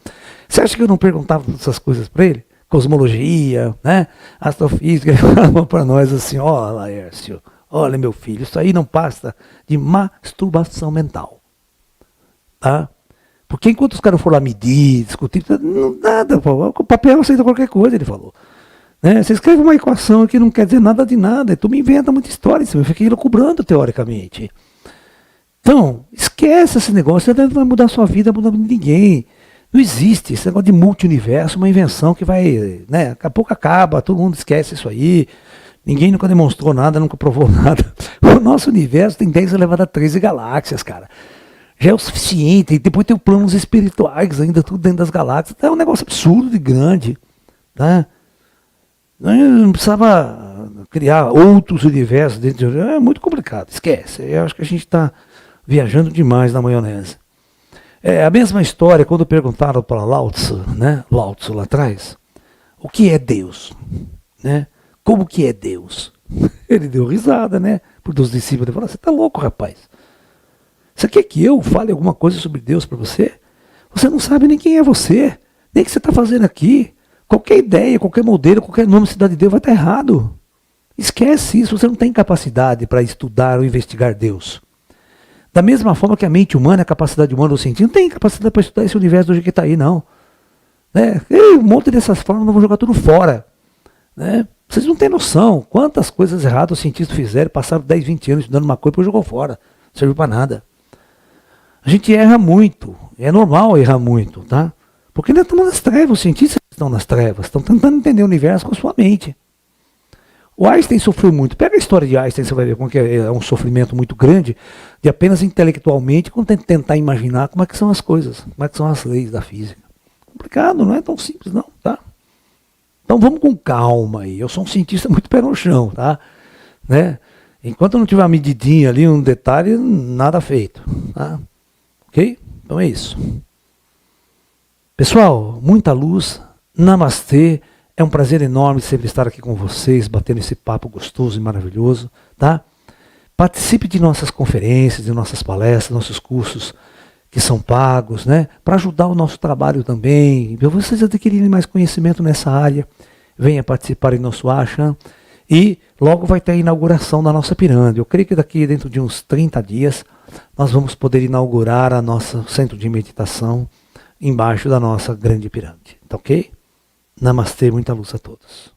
Você acha que eu não perguntava essas coisas para ele? Cosmologia, né? Astrofísica, ele falava para nós assim, ó, Laércio, olha meu filho, isso aí não passa de masturbação mental. Tá? Porque enquanto os caras foram lá medir, discutir, nada, o papel aceita qualquer coisa, ele falou. Né? Você escreve uma equação que não quer dizer nada de nada, e tu me inventa muita história, você fica elucubrando teoricamente. Então, esquece esse negócio, você não vai mudar a sua vida, não vai mudar ninguém. Não existe esse negócio de multi-universo, uma invenção que vai, né, daqui a pouco acaba, todo mundo esquece isso aí, ninguém nunca demonstrou nada, nunca provou nada. O nosso universo tem 10 elevado a 13 galáxias, cara. Já é o suficiente, e depois tem os planos espirituais ainda, tudo dentro das galáxias. É um negócio absurdo de grande. Tá? Não precisava criar outros universos dentro de... É muito complicado, esquece. Eu acho que a gente está viajando demais na maionese. É a mesma história quando perguntaram para Lao Tzu, né? Lao Tzu lá atrás, o que é Deus? Né? Como que é Deus? Ele deu risada, né? Porque os discípulos ele falou, você está louco, rapaz. Você quer que eu fale alguma coisa sobre Deus para você? Você não sabe nem quem é você, nem o que você está fazendo aqui. Qualquer ideia, qualquer modelo, qualquer nome de cidade de Deus vai estar errado. Esquece isso, você não tem capacidade para estudar ou investigar Deus. Da mesma forma que a mente humana, a capacidade humana do cientista, não tem capacidade para estudar esse universo do jeito que está aí, não. Né? Um monte dessas formas eu vou jogar tudo fora. Né? Vocês não têm noção quantas coisas erradas os cientistas fizeram, passaram 10, 20 anos estudando uma coisa e depois jogou fora. Não serviu para nada. A gente erra muito, é normal errar muito, tá? Porque nós estamos nas trevas, os cientistas estão nas trevas, estão tentando entender o universo com a sua mente. O Einstein sofreu muito. Pega a história de Einstein, você vai ver como que é um sofrimento muito grande, de apenas intelectualmente, quando tentar imaginar como é que são as coisas, como é que são as leis da física. Complicado, não é tão simples não, tá? Então vamos com calma aí. Eu sou um cientista muito pé no chão, tá? Né? Enquanto eu não tiver uma medidinha ali, um detalhe, nada feito, tá? Ok? Então é isso. Pessoal, muita luz. Namastê. É um prazer enorme sempre estar aqui com vocês, batendo esse papo gostoso e maravilhoso. Tá? Participe de nossas conferências, de nossas palestras, nossos cursos que são pagos, né? Para ajudar o nosso trabalho também. Para vocês adquirirem mais conhecimento nessa área, venha participar em nosso Ashram. E logo vai ter a inauguração da nossa pirâmide. Eu creio que daqui dentro de uns 30 dias nós vamos poder inaugurar a nossa centro de meditação embaixo da nossa grande pirâmide. Tá ok? Namastê, muita luz a todos.